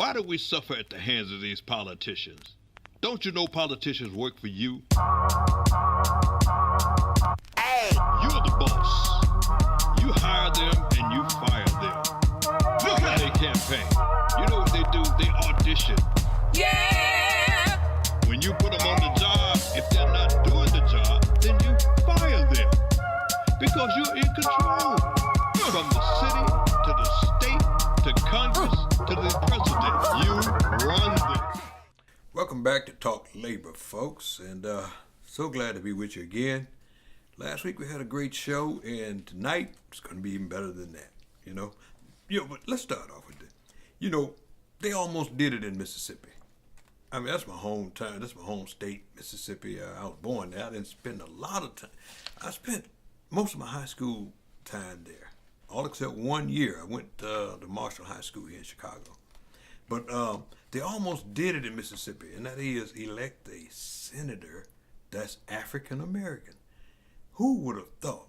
Why do we suffer at the hands of these politicians? Don't you know politicians work for you? Hey! You're the boss. You hire them and you fire them. Look at their campaign. You know what they do? They audition. Yeah! When you put them on the job, if they're not doing the job, then you fire them. Because you're in control. From the city to the state to Congress to the president. You run this. Welcome back to Talk Labor, folks, and so glad to be with you again. Last week we had a great show, and tonight it's going to be even better than that, but let's start off with this. They almost did it in Mississippi. I mean, that's my hometown. That's my home state, Mississippi. I was born there. I didn't spend a lot of time. I spent most of my high school time there, all except 1 year. I went to Marshall High School here in Chicago. But they almost did it in Mississippi, and that is elect a senator that's African American. Who would have thought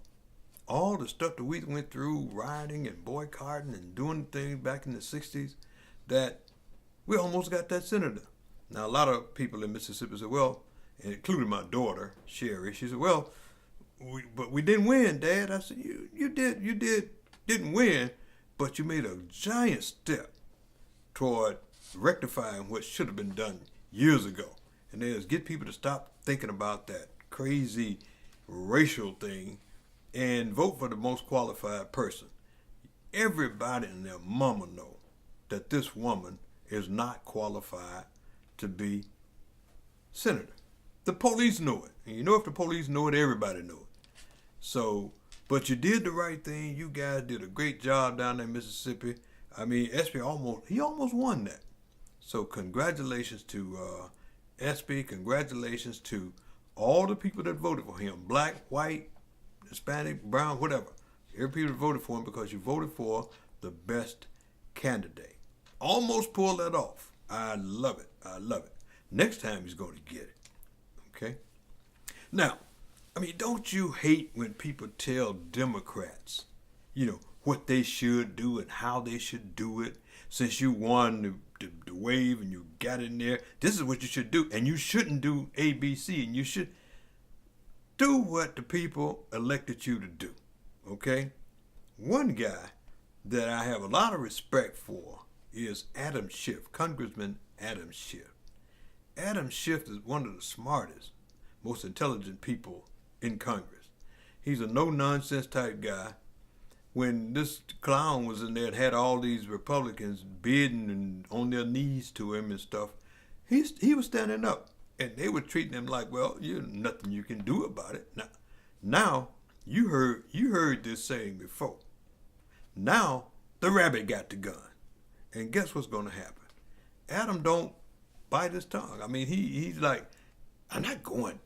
all the stuff that we went through, rioting and boycotting and doing things back in the 60s, that we almost got that senator? Now, a lot of people in Mississippi said, well, including my daughter, Sherry, she said, well, but we didn't win, Dad. I said, you didn't win, but you made a giant step toward rectifying what should have been done years ago. And that is get people to stop thinking about that crazy racial thing and vote for the most qualified person. Everybody and their mama know that this woman is not qualified to be senator. The police know it. And if the police know it, everybody know it. So, but you did the right thing. You guys did a great job down there in Mississippi. I mean, SB almost won that. So congratulations to SB. Congratulations to all the people that voted for him. Black, white, Hispanic, brown, whatever. Every people that voted for him because you voted for the best candidate. Almost pulled that off. I love it. I love it. Next time he's going to get it. Okay? Now, I mean, don't you hate when people tell Democrats, what they should do and how they should do it? Since you won the wave and you got in there, this is what you should do. And you shouldn't do A, B, C. And you should do what the people elected you to do. Okay? One guy that I have a lot of respect for is Adam Schiff, Congressman Adam Schiff. Adam Schiff is one of the smartest, most intelligent people in Congress. He's a no-nonsense type guy. When this clown was in there and had all these Republicans bidding and on their knees to him and stuff, he was standing up. And they were treating him like, well, nothing you can do about it. Now you heard this saying before. Now the rabbit got the gun. And guess what's going to happen? Adam don't bite his tongue. I mean, he's like, I'm not going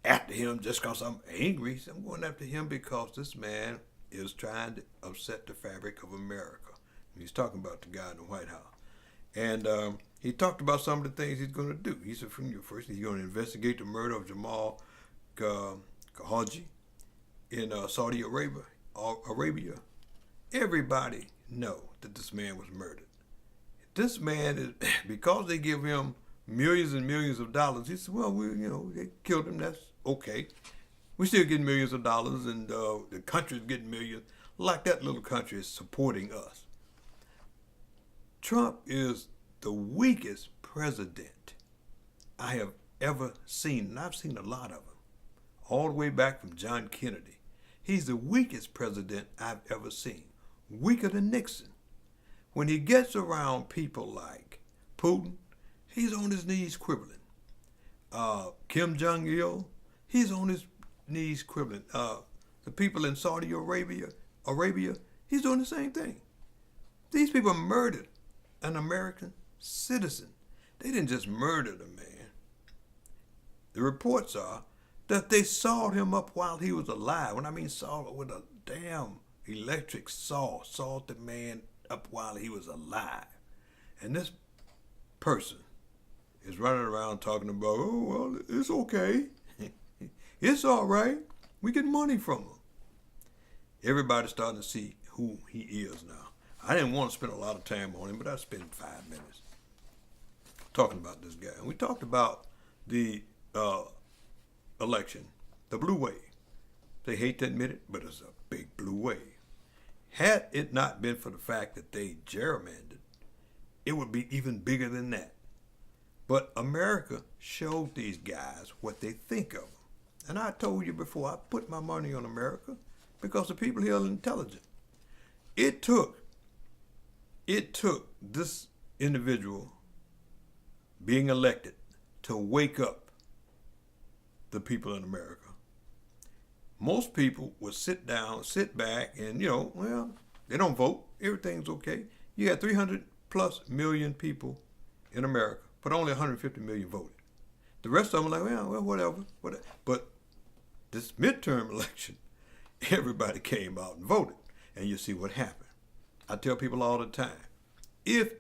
after him just because I'm angry. I'm going after him because this man is trying to upset the fabric of America. And he's talking about the guy in the White House. And he talked about some of the things he's going to do. He said, first, he's going to investigate the murder of Jamal Khashoggi in Saudi Arabia. Everybody know that this man was murdered. This man is, because they give him millions and millions of dollars, he said, well, they killed him, that's okay. We still getting millions of dollars, and the country's getting millions. Like that little country is supporting us. Trump is the weakest president I have ever seen, and I've seen a lot of them, all the way back from John Kennedy. He's the weakest president I've ever seen, weaker than Nixon. When he gets around people like Putin, he's on his knees quibbling. Kim Jong-il, he's on his knees quibbling. The people in Saudi Arabia, he's doing the same thing. These people murdered an American citizen. They didn't just murder the man. The reports are that they sawed him up while he was alive. When I mean sawed with a damn electric saw, sawed the man up while he was alive. And this person is running around talking about, oh, well, it's okay. It's all right. We get money from him. Everybody's starting to see who he is now. I didn't want to spend a lot of time on him, but I spent 5 minutes. talking about this guy. And we talked about the election, the blue wave. They hate to admit it, but it's a big blue wave. Had it not been for the fact that they gerrymandered, it would be even bigger than that. But America showed these guys what they think of them. And I told you before, I put my money on America because the people here are intelligent. It took this individual being elected to wake up the people in America. Most people would sit back, and, well, they don't vote. Everything's okay. You had 300 plus million people in America, but only 150 million voted. The rest of them are like, well, whatever. But this midterm election, everybody came out and voted, and you see what happened. I tell people all the time, if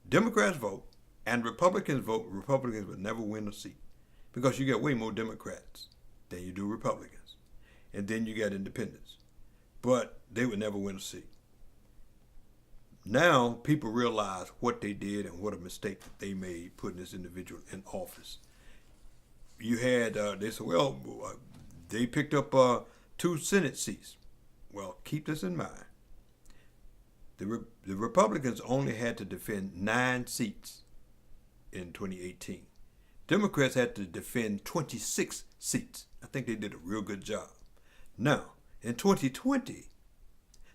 Democrats vote and Republicans vote, Republicans would never win a seat because you get way more Democrats than you do Republicans. And then you got independents. But they would never win a seat. Now people realize what they did and what a mistake that they made putting this individual in office. You had, they said, well, they picked up 2 Senate seats. Well, keep this in mind. The Republicans only had to defend 9 seats in 2018. Democrats had to defend 26 seats. I think they did a real good job. Now, in 2020,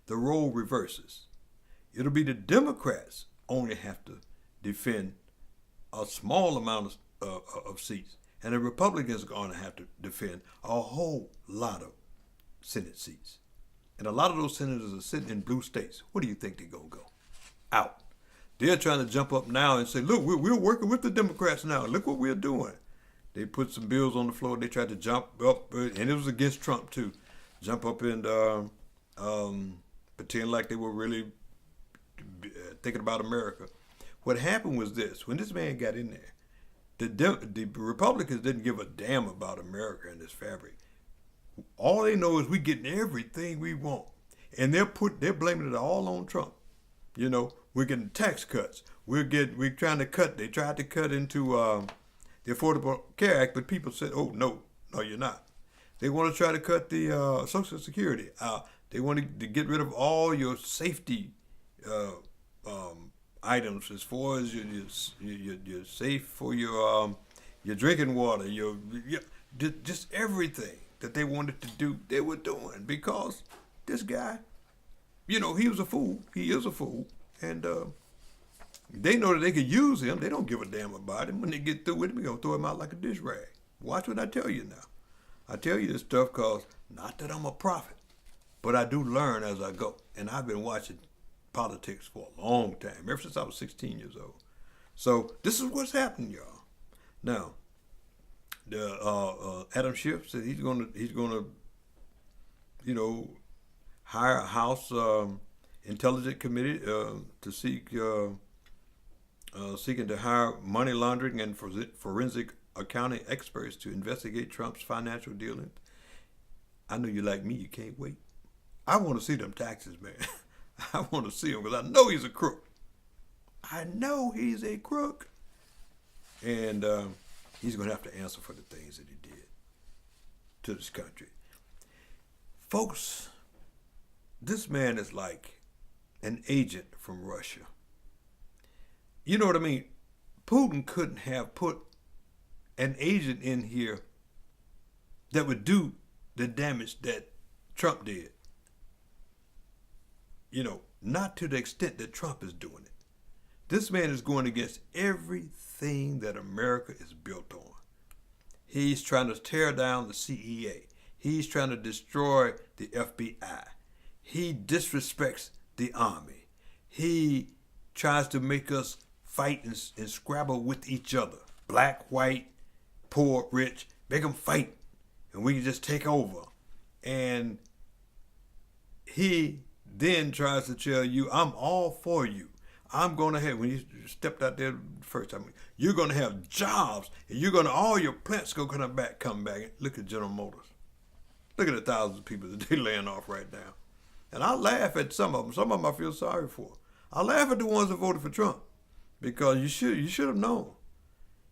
the role reverses. It'll be the Democrats only have to defend a small amount of seats, and the Republicans are going to have to defend a whole lot of Senate seats. And a lot of those senators are sitting in blue states. What do you think they're going to go? Out. They're trying to jump up now and say, look, we're working with the Democrats now. Look what we're doing. They put some bills on the floor. They tried to jump up, and it was against Trump, too. Jump up and pretend like they were really thinking about America. What happened was this. When this man got in there, the Republicans didn't give a damn about America and this fabric. All they know is we getting everything we want. And they're blaming it all on Trump. We're getting tax cuts. They tried to cut into the Affordable Care Act, but people said, oh, no, you're not. They want to try to cut the Social Security. They want to get rid of all your safety items as far as you're safe for your drinking water, just everything that they wanted to do, they were doing because this guy, he was a fool. He is a fool. And they know that they could use him. They don't give a damn about him. When they get through with him, they're going to throw him out like a dish rag. Watch what I tell you now. I tell you this stuff because, not that I'm a prophet, but I do learn as I go. And I've been watching politics for a long time, ever since I was 16 years old. So this is what's happening, y'all. Now, the Adam Schiff said he's gonna hire a House Intelligence Committee to seeking to hire money laundering and forensic accounting experts to investigate Trump's financial dealings. I know you like me, you can't wait. I want to see them taxes, man. I want to see him because I know he's a crook. I know he's a crook. And he's going to have to answer for the things that he did to this country. Folks, this man is like an agent from Russia. You know what I mean? Putin couldn't have put an agent in here that would do the damage that Trump did. Not to the extent that Trump is doing it. This man is going against everything that America is built on. He's trying to tear down the CEA. He's trying to destroy the FBI. He disrespects the Army. He tries to make us fight and scrabble with each other. Black, white, poor, rich. Make them fight and we can just take over. And he then tries to tell you, I'm all for you. I'm going to have, when you stepped out there the first time, you're going to have jobs and you're going to, all your plants going to come back. Look at General Motors. Look at the thousands of people that they're laying off right now. And I laugh at some of them. Some of them I feel sorry for. I laugh at the ones that voted for Trump because you should have known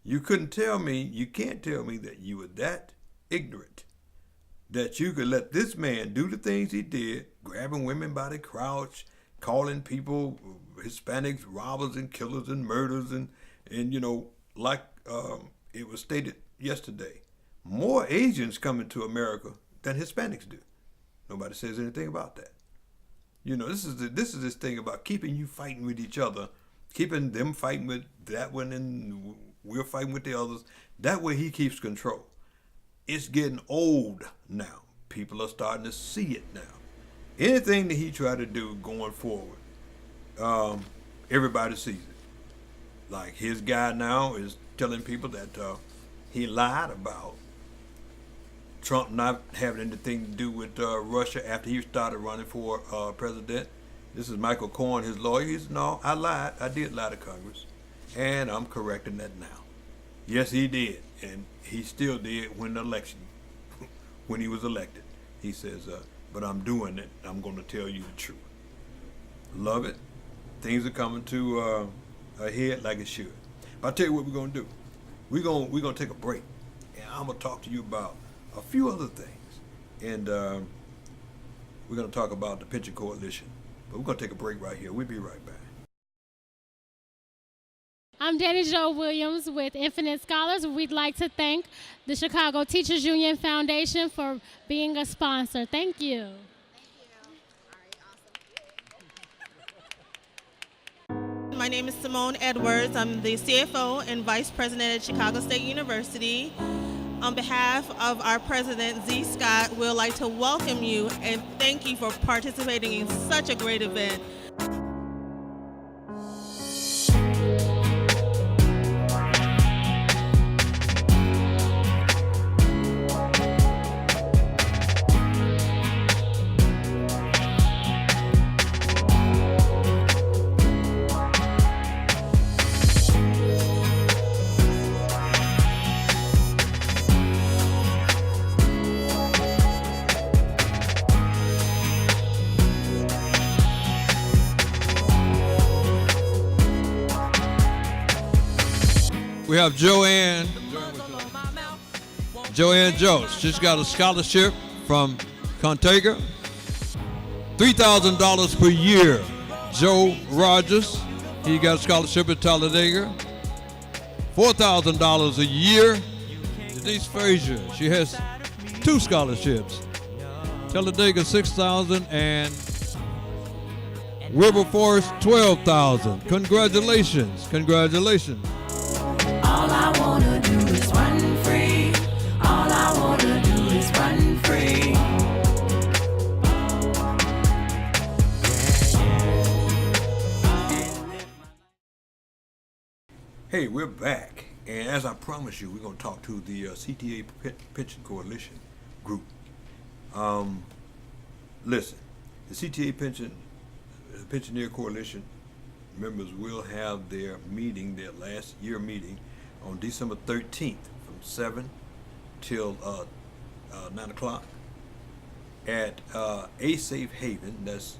You can't tell me that you were that ignorant that you could let this man do the things he did, grabbing women by the crotch, calling people Hispanics robbers and killers and murderers, and like it was stated yesterday, more Asians coming to America than Hispanics do. Nobody says anything about that. This is this thing about keeping you fighting with each other, keeping them fighting with that one, and we're fighting with the others. That way he keeps control. It's getting old now. People are starting to see it now. Anything that he tried to do going forward, everybody sees it. Like his guy now is telling people that he lied about Trump not having anything to do with Russia after he started running for president. This is Michael Cohen, his lawyer. He said, no, I lied. I did lie to Congress. And I'm correcting that now. Yes, he did. And he still did when he was elected. He says, but I'm doing it. I'm going to tell you the truth. Love it. Things are coming to a head like it should. But I'll tell you what we're going to do. We're going to take a break. And I'm going to talk to you about a few other things. And we're going to talk about the Pension Coalition. But we're going to take a break right here. We'll be right back. I'm Danny Jo Williams with Infinite Scholars. We'd like to thank the Chicago Teachers Union Foundation for being a sponsor. Thank you. My name is Simone Edwards. I'm the CFO and Vice President at Chicago State University. On behalf of our President, Z. Scott, we'd like to welcome you and thank you for participating in such a great event. We have Joanne Jones. She's got a scholarship from Contaga. $3,000 per year. Joe Rogers, he got a scholarship at Talladega. $4,000 a year. Denise Frazier, she has 2 scholarships. Talladega $6,000 and Wilberforce $12,000. Congratulations. All I wanna do is run free. All I wanna do is run free. Hey, we're back. And as I promised you, we're going to talk to the CTA Pension Coalition group. Listen, the CTA Pensioner Coalition members will have their meeting, their last year meeting, on December 13th from 7 till 9 o'clock at A Safe Haven. That's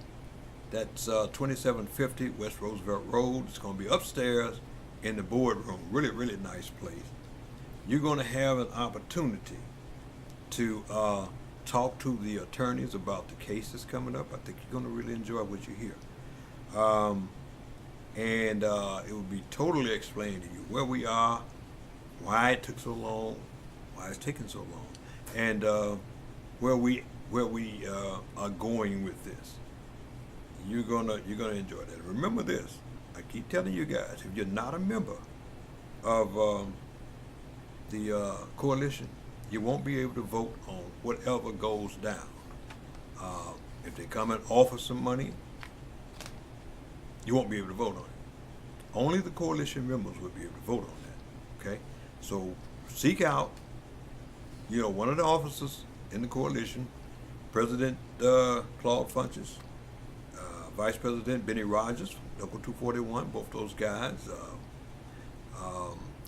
2750 West Roosevelt Road. It's going to be upstairs in the boardroom. Really, really nice place. You're going to have an opportunity to talk to the attorneys about the cases coming up. I think you're going to really enjoy what you hear. And it will be totally explained to you where we are, why it took so long, why it's taking so long, and where we are going with this. You're gonna enjoy that. Remember this. I keep telling you guys, if you're not a member of the coalition, you won't be able to vote on whatever goes down. If they come and offer some money, you won't be able to vote on it. Only the coalition members will be able to vote on that. Okay? So seek out, one of the officers in the coalition, President Claude Funches, Vice President Benny Rogers, Local 241, both those guys.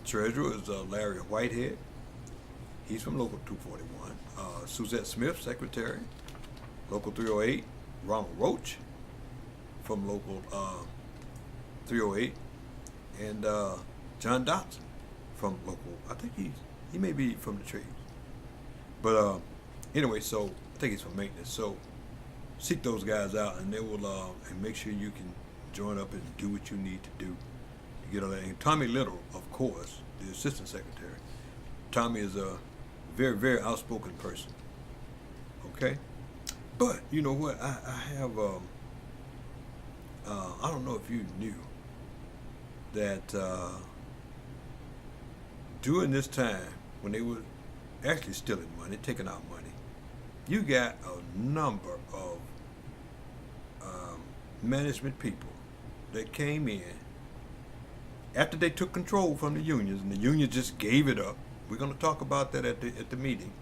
Treasurer is Larry Whitehead. He's from Local 241. Suzette Smith, Secretary, Local 308. Ronald Roach from Local 308. And John Dotson from local. I think he may be from the trades. But anyway, so I think he's from maintenance. So seek those guys out, and they will and make sure you can join up and do what you need to do to get all that. And Tommy Little, of course, the assistant secretary. Tommy is a very, very outspoken person. Okay, but you know what? I have I don't know if you knew that during this time when they were actually stealing money, taking out money, you got a number of management people that came in after they took control from the unions, and the unions just gave it up. We're going to talk about that at the meeting.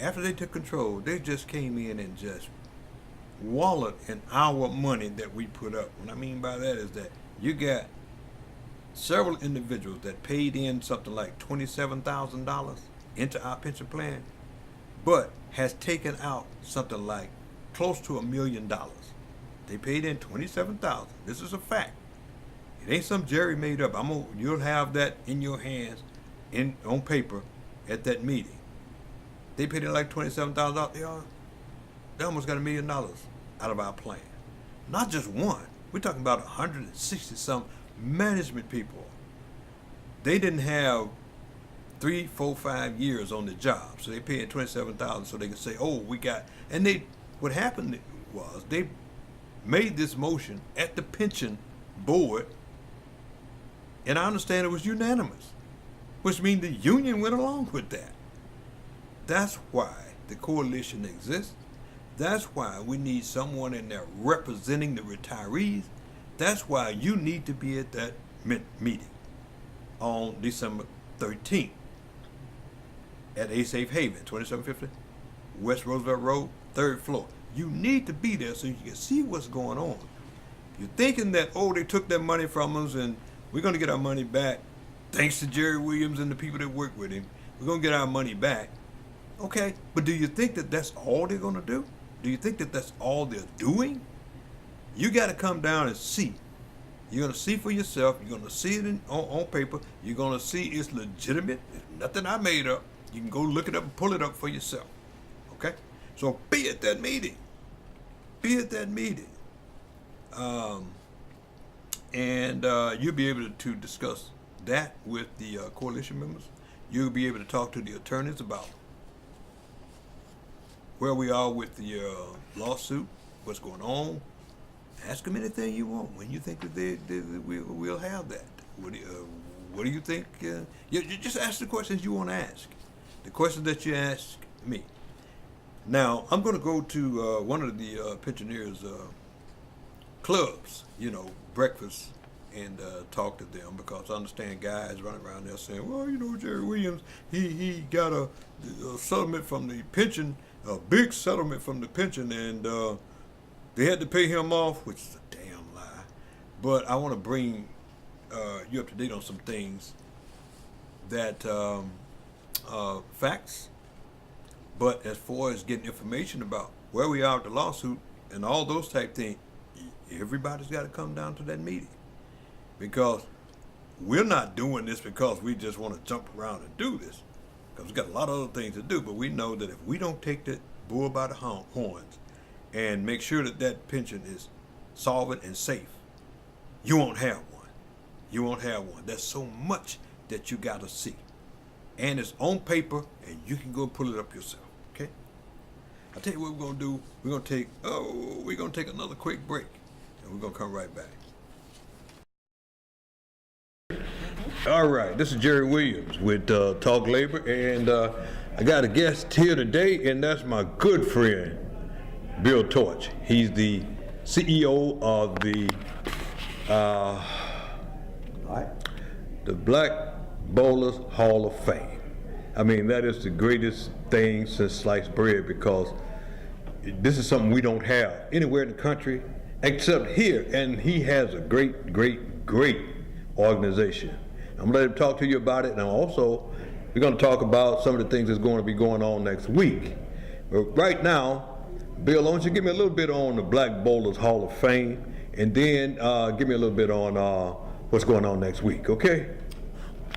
After they took control, they just came in and just wallowed in our money that we put up. What I mean by that is that you got several individuals that paid in something like $27,000 into our pension plan, but has taken out something like close to $1 million. They paid in $27,000. This is a fact. It ain't some Jerry made up. You'll have that in your hands, on paper, at that meeting. They paid in like $27,000. They almost got $1 million out of our plan. Not just one. We're talking about 160 some management people. They didn't have 3, 4, 5 years on the job, so they paid $27,000 so they could say, "Oh, we got." And what happened was they made this motion at the pension board, and I understand it was unanimous, which means the union went along with that. That's why the coalition exists. That's why we need someone in there representing the retirees. That's why you need to be at that meeting on December 13th at A Safe Haven, 2750 West Roosevelt Road, 3rd floor. You need to be there so you can see what's going on. You're thinking that, oh, they took that money from us and we're going to get our money back thanks to Jerry Williams and the people that work with him. We're going to get our money back. Okay, but do you think that that's all they're going to do? Do you think that that's all they're doing? You got to come down and see. You're going to see for yourself. You're going to see it on paper. You're going to see it's legitimate. It's nothing I made up. You can go look it up and pull it up for yourself. Okay? So be at that meeting. Be at that meeting. And you'll be able to discuss that with the coalition members. You'll be able to talk to the attorneys about where we are with the lawsuit, what's going on. Ask them anything you want. When you think that we'll have that. What do you think? You just ask the questions you want to ask. The questions that you ask me. Now, I'm going to go to one of the pensioners' clubs, breakfast, and talk to them, because I understand guys running around there saying, well, Jerry Williams, he got a settlement from the pension, a big settlement from the pension, and they had to pay him off, which is a damn lie. But I want to bring you up to date on some things that facts. But as far as getting information about where we are with the lawsuit and all those type things, everybody's got to come down to that meeting, because we're not doing this because we just want to jump around and do this, because we've got a lot of other things to do. But we know that if we don't take that bull by the horns and make sure that that pension is solvent and safe, you won't have one. You won't have one. There's so much that you got to see. And it's on paper, and you can go pull it up yourself, okay? I'll tell you what we're going to do. We're going to take another quick break, and we're going to come right back. All right, this is Jerry Williams with Talk Labor, and I got a guest here today, and that's my good friend, Bill Torch. He's the CEO of the Black Bowlers Hall of Fame. I mean, that is the greatest thing since sliced bread, because this is something we don't have anywhere in the country except here, and he has a great, great, great organization. I'm going to let him talk to you about it, and also we're going to talk about some of the things that's going to be going on next week. But right now, Bill, why don't you give me a little bit on the Black Bowlers Hall of Fame, and then give me a little bit on what's going on next week, okay?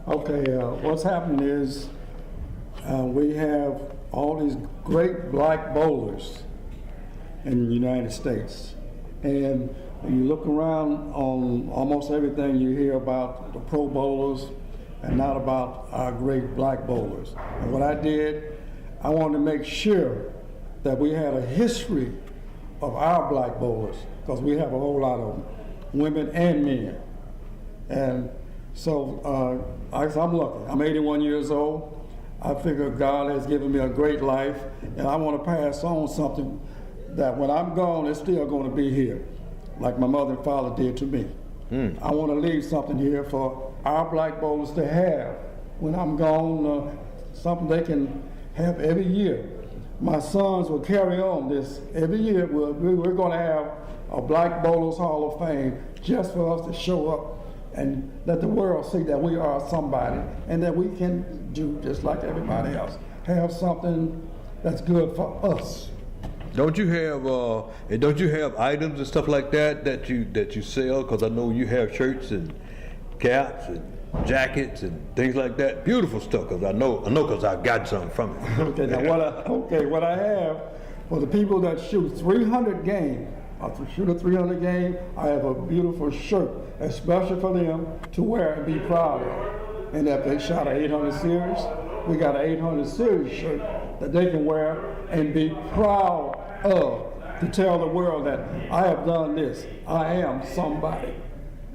Okay, what's happened is we have all these great black bowlers in the United States. And when you look around on almost everything, you hear about the pro bowlers and not about our great black bowlers. And what I did, I wanted to make sure that we had a history of our black bowlers, because we have a whole lot of them, women and men. And so I'm lucky. I'm 81 years old. I figure God has given me a great life, and I want to pass on something that when I'm gone, it's still going to be here, like my mother and father did to me. I want to leave something here for our black bowlers to have when I'm gone, something they can have every year. My sons will carry on this. Every year we're going to have a Black Bowlers Hall of Fame just for us to show up and let the world see that we are somebody and that we can do just like everybody else. Have something that's good for us. Don't you have items and stuff like that you sell? Because I know you have shirts and caps and jackets and things like that. Beautiful stuff. Because I know because I've got some from it. Okay, now what I have for the people that shoot 300 game, shoot a 300 game, I have a beautiful shirt, especially for them to wear and be proud of. And if they shot an 800 series, we got an 800 series shirt that they can wear and be proud of, to tell the world that I have done this. I am somebody.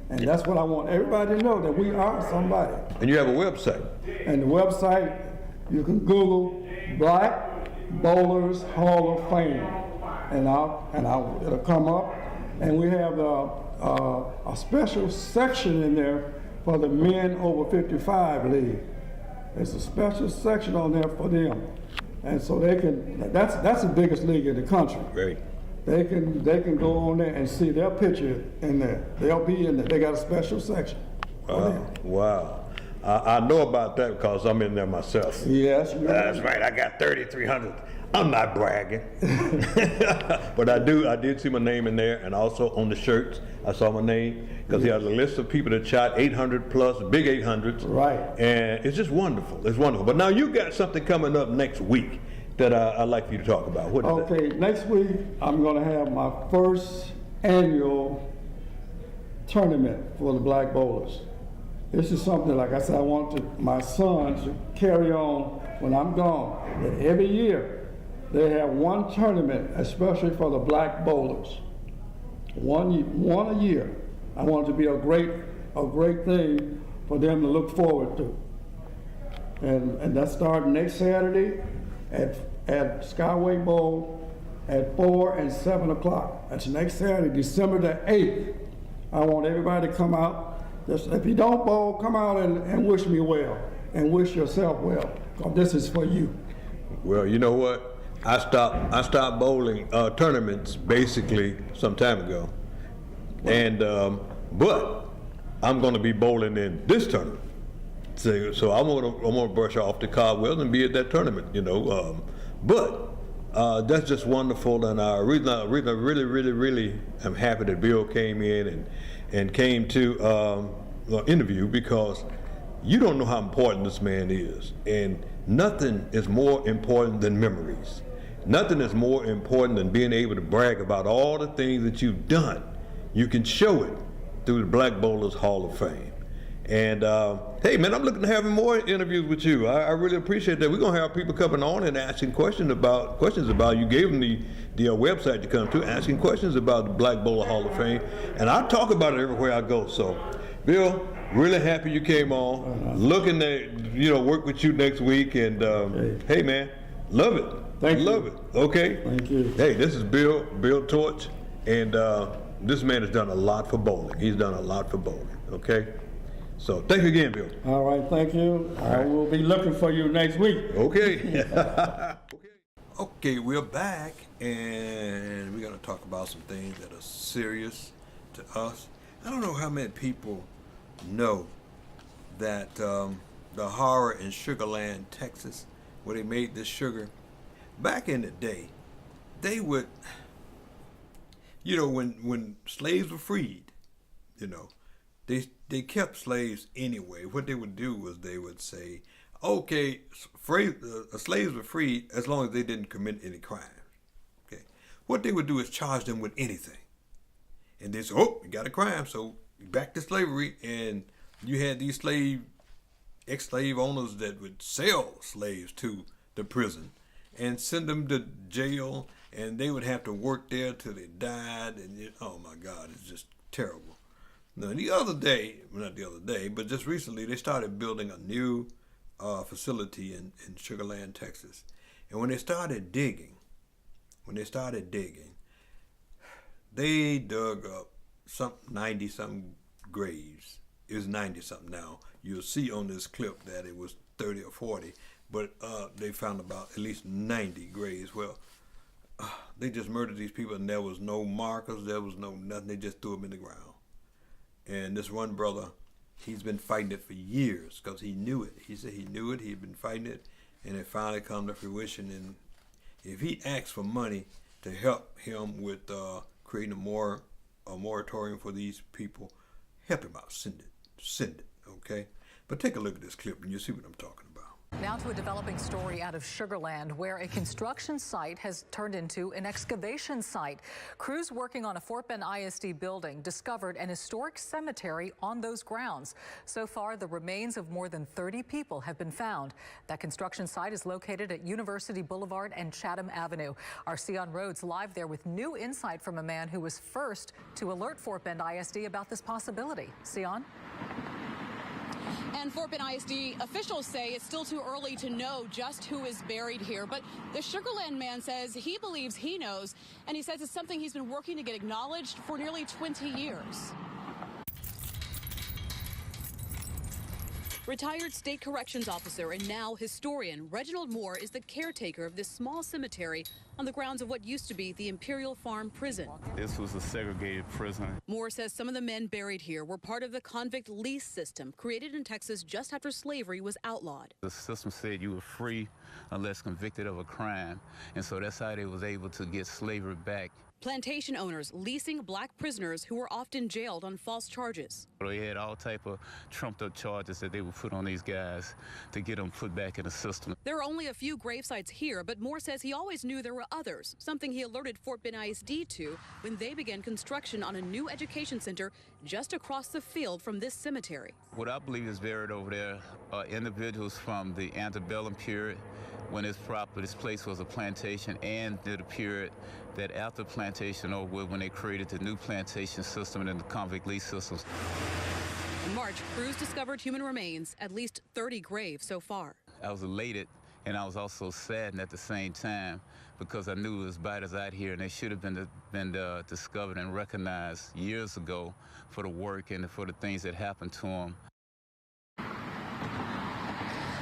And that's what I want everybody to know, that we are somebody. And you have a website. And the website, you can Google Black Bowlers Hall of Fame, and it'll come up. And we have a special section in there for the men over 55 league. There's a special section on there for them, and so they can. That's the biggest league in the country. Great. They can go on there and see their picture in there. They'll be in there. They got a special section. Wow. I know about that because I'm in there myself. Yes. That's right. I got 3,300. I'm not bragging. But I did see my name in there, and also on the shirts, I saw my name, because he has a list of people that shot 800 plus, big 800s. Right. And it's just wonderful. It's wonderful. But now you got something coming up next week that I'd like for you to talk about. What is that? Okay, next week I'm going to have my first annual tournament for the Black Bowlers. This is something, like I said, I want my sons to carry on when I'm gone. That every year they have one tournament, especially for the Black Bowlers. One a year. I want it to be a great thing for them to look forward to. And that's starting next Saturday at Skyway Bowl at 4 and 7 o'clock. That's next Saturday, December the 8th. I want everybody to come out. Just, if you don't bowl, come out and wish me well and wish yourself well, because this is for you. Well, you know what? I stopped bowling tournaments basically some time ago, and but I'm going to be bowling in this tournament. So I'm gonna brush off the cobwebs and be at that tournament, you know. But that's just wonderful, and I really am happy that Bill came in and came to the interview, because you don't know how important this man is, and nothing is more important than memories. Nothing is more important than being able to brag about all the things that you've done. You can show it through the Black Bowlers Hall of Fame. And hey, man, I'm looking to having more interviews with you. I really appreciate that. We're gonna have people coming on and asking questions about. You gave them the website to come to, asking questions about the Black Bowler Hall of Fame, and I talk about it everywhere I go. So, Bill, really happy you came on. Looking to work with you next week, and hey, man, love it. Thank you. Love it. Okay. Thank you. Hey, this is Bill Torch, and this man has done a lot for bowling. He's done a lot for bowling. Okay. So thank you again, Bill. All right, thank you. I will be looking for you next week. Okay. Okay, we're back, and we're going to talk about some things that are serious to us. I don't know how many people know that the horror in Sugar Land, Texas, where they made this sugar, back in the day, they would, when slaves were freed, they kept slaves anyway. What they would do was they would say, okay, slaves were free as long as they didn't commit any crime. Okay, what they would do is charge them with anything, and they say, oh, you got a crime, so back to slavery. And you had these ex-slave owners that would sell slaves to the prison and send them to jail, and they would have to work there till they died. And oh my God, it's just terrible. Now the other day, well, not the other day, but just recently, they started building a new facility in Sugar Land, Texas. And when they started digging, they dug up 90-something graves. It was 90-something now. You'll see on this clip that it was 30 or 40, but they found about at least 90 graves. Well, they just murdered these people, and there was no markers, there was no nothing. They just threw them in the ground. And this one brother, he's been fighting it for years because he knew it. He said he knew it. He'd been fighting it, and it finally come to fruition. And if he asks for money to help him with creating a moratorium for these people, help him out. Send it. Okay. But take a look at this clip, and you'll see what I'm talking about. Now to a developing story out of Sugar Land, where a construction site has turned into an excavation site. Crews working on a Fort Bend ISD building discovered an historic cemetery on those grounds. So far, the remains of more than 30 people have been found. That construction site is located at University Boulevard and Chatham Avenue. Our Sion Rhodes live there with new insight from a man who was first to alert Fort Bend ISD about this possibility. Sion? And Fort Bend ISD officials say it's still too early to know just who is buried here. But the Sugar Land man says he believes he knows, and he says it's something he's been working to get acknowledged for nearly 20 years. Retired state corrections officer and now historian Reginald Moore is the caretaker of this small cemetery on the grounds of what used to be the Imperial Farm Prison. This was a segregated prison. Moore says some of the men buried here were part of the convict lease system created in Texas just after slavery was outlawed. The system said you were free unless convicted of a crime, and so that's how they was able to get slavery back. Plantation owners leasing black prisoners who were often jailed on false charges. They had all type of trumped up charges that they would put on these guys to get them put back in the system. There are only a few grave sites here, but Moore says he always knew there were others, something he alerted Fort Bend ISD to when they began construction on a new education center just across the field from this cemetery. What I believe is buried over there are individuals from the antebellum period, when this place was a plantation, and the period that after plantation over when they created the new plantation system and the convict lease systems. In March, crews discovered human remains, at least 30 graves so far. I was elated, and I was also saddened at the same time because I knew it was bodies out here, and they should have been discovered and recognized years ago for the work and for the things that happened to them.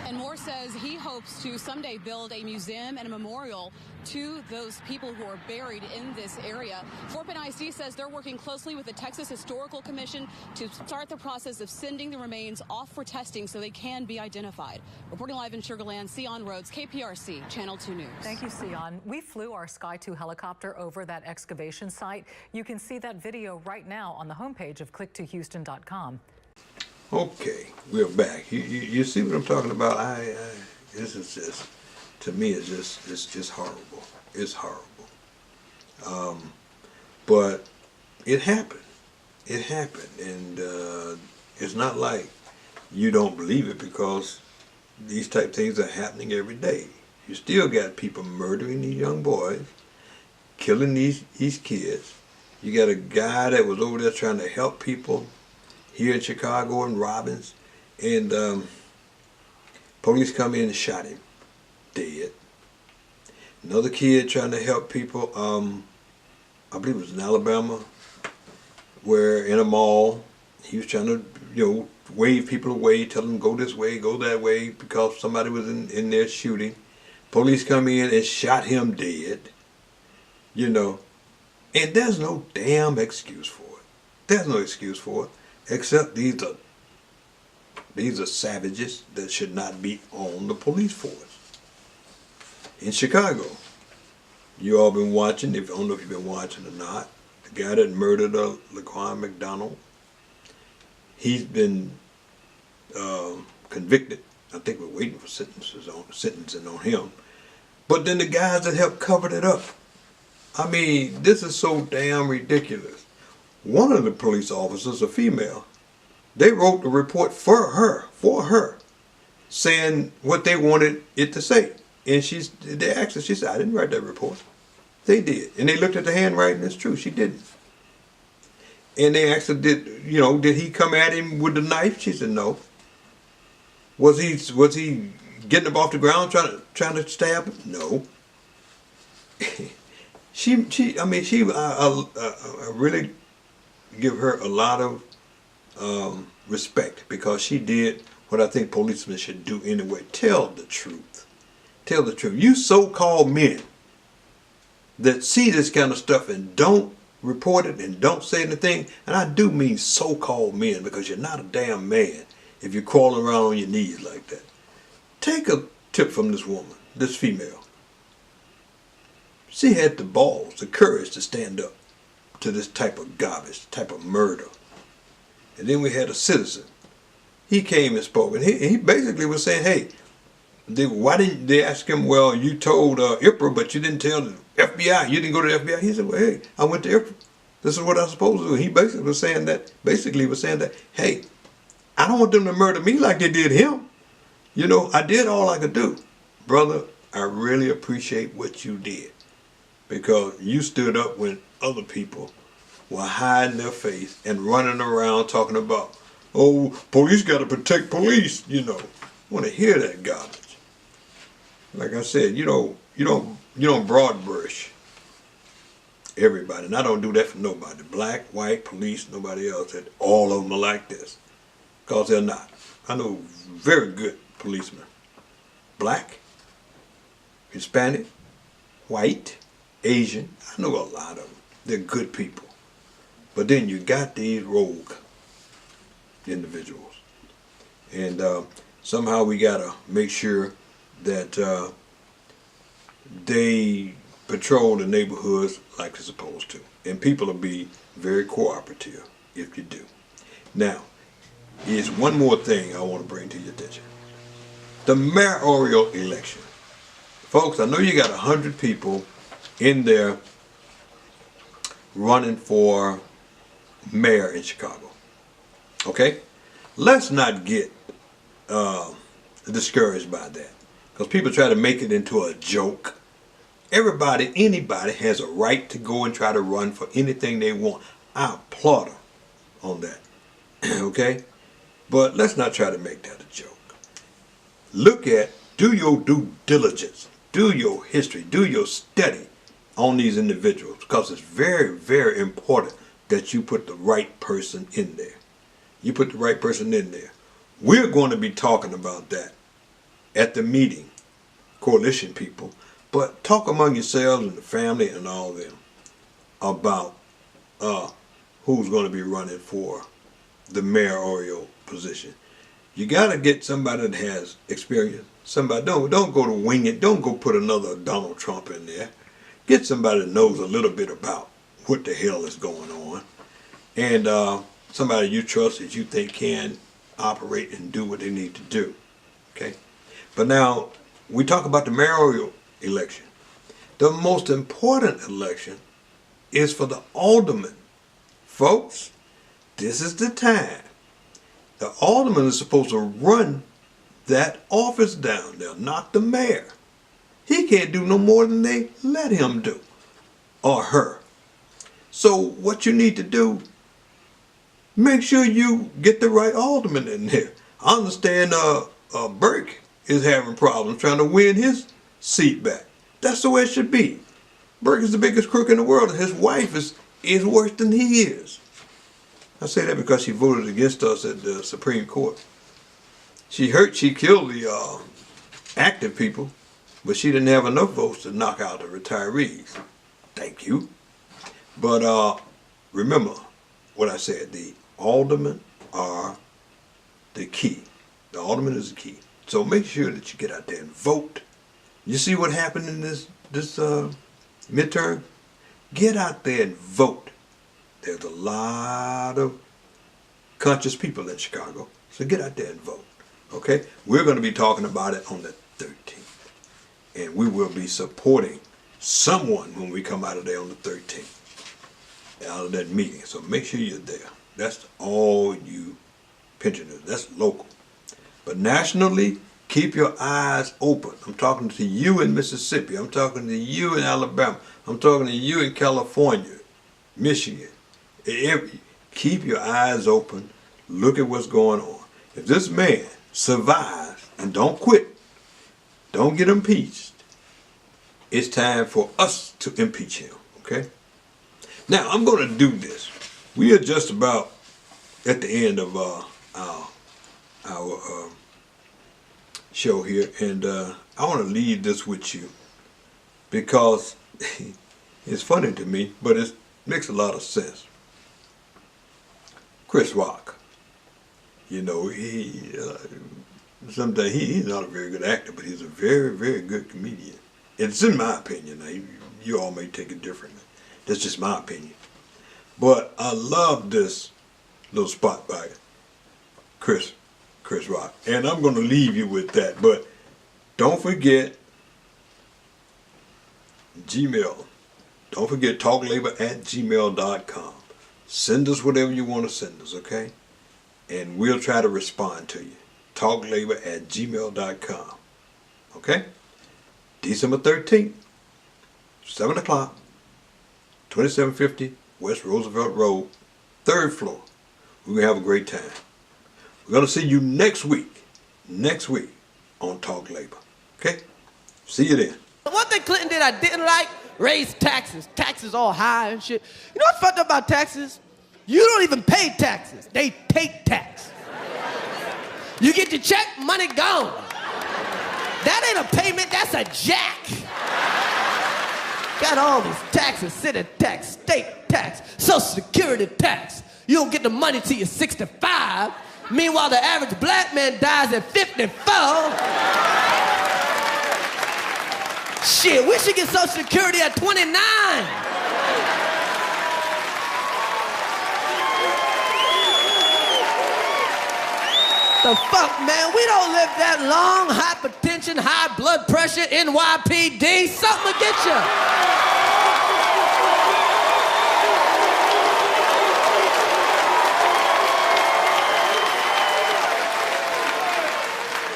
And Moore says he hopes to someday build a museum and a memorial to those people who are buried in this area. Fort Bend ISD says they're working closely with the Texas Historical Commission to start the process of sending the remains off for testing so they can be identified. Reporting live in Sugar Land, Sion Rhodes, KPRC, Channel 2 News. Thank you, Sion. We flew our Sky 2 helicopter over that excavation site. You can see that video right now on the homepage of click2houston.com. Okay, we're back. You see what I'm talking about? This is just, to me, it's just horrible. It's horrible. But it happened. It happened, and it's not like you don't believe it, because these type things are happening every day. You still got people murdering these young boys, killing these kids. You got a guy that was over there trying to help people here in Chicago and Robbins, and police come in and shot him dead. Another kid trying to help people, I believe it was in Alabama, where in a mall, he was trying to, wave people away, tell them go this way, go that way, because somebody was in there shooting. Police come in and shot him dead, and there's no damn excuse for it. There's no excuse for it. Except these are savages that should not be on the police force. In Chicago, you all been watching, I don't know if you've been watching or not, the guy that murdered Laquan McDonald, He's been convicted. I think we're waiting for sentencing on him. But then the guys that helped cover it up. I mean, this is so damn ridiculous. One of the police officers, a female, they wrote the report for her, saying what they wanted it to say. And they asked her, she said, I didn't write that report. They did. And they looked at the handwriting, it's true, she didn't. And they asked her, did he come at him with the knife? She said, no. Was he getting up off the ground trying to stab him? No. I really give her a lot of respect, because she did what I think policemen should do anyway. Tell the truth. Tell the truth. You so-called men that see this kind of stuff and don't report it and don't say anything, and I do mean so-called men, because you're not a damn man if you're crawling around on your knees like that. Take a tip from this woman, this female. She had the balls, the courage to stand up to this type of garbage, type of murder. And then we had a citizen. He came and spoke, and he basically was saying, hey, why didn't they ask him, well, you told IPRA, but you didn't tell the FBI, you didn't go to the FBI? He said, well, hey, I went to IPRA. This is what I'm supposed to do. He basically was saying that, hey, I don't want them to murder me like they did him. I did all I could do. Brother, I really appreciate what you did, because you stood up when other people were hiding their face and running around talking about, oh, police got to protect police, I want to hear that garbage. Like I said, you don't broad brush everybody. And I don't do that for nobody. Black, white, police, nobody else. That all of them are like this. Because they're not. I know very good policemen. Black, Hispanic, white, Asian. I know a lot of them. They're good people. But then you got these rogue individuals. And somehow we got to make sure that they patrol the neighborhoods like they're supposed to. And people will be very cooperative if you do. Now, here's one more thing I want to bring to your attention. The mayoral election. Folks, I know you got 100 people in there running for mayor in Chicago. Okay? Let's not get discouraged by that, because people try to make it into a joke. Anybody has a right to go and try to run for anything they want. I applaud them on that. Okay? But let's not try to make that a joke. Do your due diligence, do your history, do your study on these individuals, because it's very, very important that you put the right person in there. You put the right person in there. We're going to be talking about that at the meeting, coalition people, but talk among yourselves and the family and all of them about who's going to be running for the mayoral position. You got to get somebody that has experience. Somebody, don't go to wing it. Don't go put another Donald Trump in there. Get somebody that knows a little bit about what the hell is going on. And somebody you trust that you think can operate and do what they need to do. Okay? But now, we talk about the mayoral election. The most important election is for the alderman. Folks, this is the time. The alderman is supposed to run that office down there, not the mayor. He can't do no more than they let him do, or her. So what you need to do, make sure you get the right alderman in there. I understand Burke is having problems trying to win his seat back. That's the way it should be. Burke is the biggest crook in the world, and his wife is worse than he is. I say that because she voted against us at the Supreme Court. She killed the active people, but she didn't have enough votes to knock out the retirees. Thank you. But remember what I said, the aldermen are the key. The alderman is the key. So make sure that you get out there and vote. You see what happened in this midterm? Get out there and vote. There's a lot of conscious people in Chicago. So get out there and vote. Okay? We're going to be talking about it on the 13th. And we will be supporting someone when we come out of there on the 13th, out of that meeting. So make sure you're there. That's all you pensioners. That's local. But nationally, keep your eyes open. I'm talking to you in Mississippi. I'm talking to you in Alabama. I'm talking to you in California, Michigan. Keep your eyes open. Look at what's going on. If this man survives and don't quit, don't get impeached, it's time for us to impeach him, okay? Now, I'm going to do this. We are just about at the end of our show here, and I want to leave this with you because it's funny to me, but it makes a lot of sense. Chris Rock, you know, sometimes he's not a very good actor, but he's a very, very good comedian. It's in my opinion. Now, you all may take it differently. That's just my opinion. But I love this little spot by Chris Rock. And I'm going to leave you with that. But don't forget Gmail. Don't forget talklabor@gmail.com. Send us whatever you want to send us, okay? And we'll try to respond to you. talklabor@gmail.com. Okay? December 13th, 7 o'clock, 2750 West Roosevelt Road, 3rd floor. We're going to have a great time. We're going to see you next week on Talk Labor. Okay? See you then. One thing Clinton did I didn't like, raise taxes. Taxes all high and shit. You know what's fucked up about taxes? You don't even pay taxes. They take tax. You get your check, money gone. That ain't a payment, that's a jack. Got all these taxes, city tax, state tax, Social Security tax. You don't get the money till you're 65. Meanwhile, the average black man dies at 54. Shit, we should get Social Security at 29. The fuck, man? We don't live that long. Hypertension, high blood pressure, NYPD, something will get you.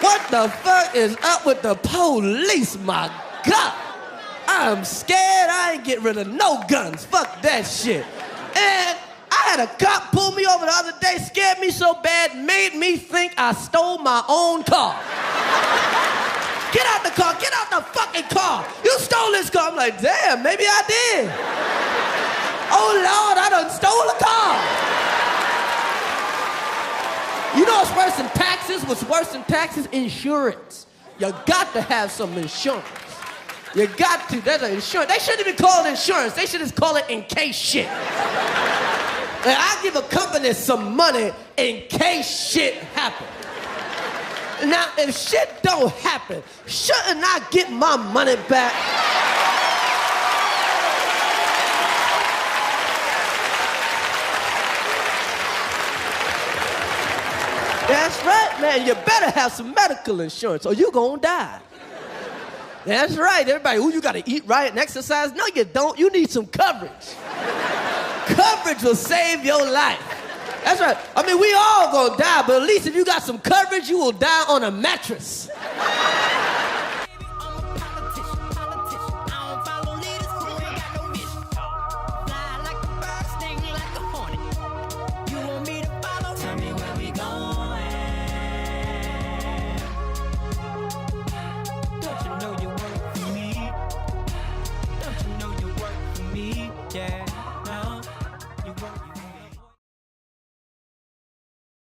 What the fuck is up with the police, my God? I'm scared. I ain't getting rid of no guns. Fuck that shit. And I had a cop pull me over the other day, scared me so bad, made me think I stole my own car. Get out the car, get out the fucking car. You stole this car. I'm like, damn, maybe I did. Oh Lord, I done stole a car. You know what's worse than taxes? What's worse than taxes? Insurance. You got to have some insurance. You got to, there's an insurance. They shouldn't even call it insurance. They should just call it in case shit. And I give a company some money in case shit happens. Now, if shit don't happen, shouldn't I get my money back? That's right, man. You better have some medical insurance or you gonna die. That's right, everybody. Ooh, you gotta eat right and exercise. No, you don't. You need some coverage. Coverage will save your life. That's right. I mean, we all gonna die, but at least if you got some coverage, you will die on a mattress. Yeah.